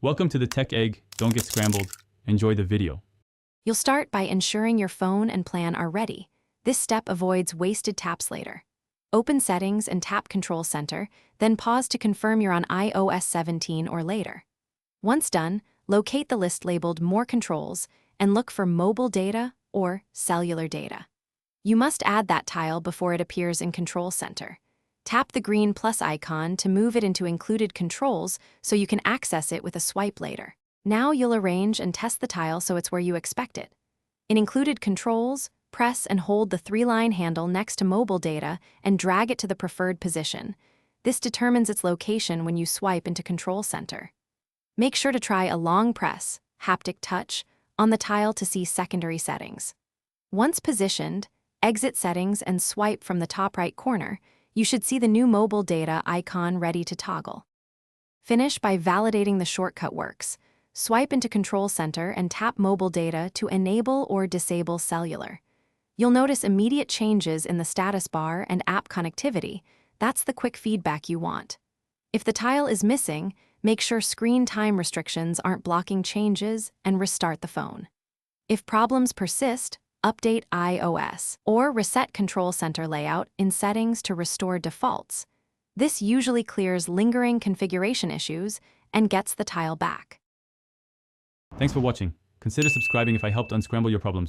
Welcome to the Tech Egg. Don't get scrambled. Enjoy the video. You'll start by ensuring your phone and plan are ready. This step avoids wasted taps later. Open Settings and tap Control Center, then pause to confirm you're on iOS 17 or later. Once done, locate the list labeled More Controls and look for Mobile Data or Cellular Data. You must add that tile before it appears in Control Center. Tap the green plus icon to move it into Included Controls so you can access it with a swipe later. Now you'll arrange and test the tile so it's where you expect it. In Included Controls, press and hold the 3-line handle next to Mobile Data and drag it to the preferred position. This determines its location when you swipe into Control Center. Make sure to try a long press, haptic touch, on the tile to see secondary settings. Once positioned, exit Settings and swipe from the top right corner. You should see the new Mobile Data icon ready to toggle. Finish by validating the shortcut works. Swipe into Control Center and tap Mobile Data to enable or disable cellular. You'll notice immediate changes in the status bar and app connectivity. That's the quick feedback you want. If the tile is missing, make sure screen time restrictions aren't blocking changes and restart the phone. If problems persist, update iOS or reset Control Center layout in Settings to restore defaults. This usually clears lingering configuration issues and gets the tile back. Thanks for watching. Consider subscribing if I helped unscramble your problems.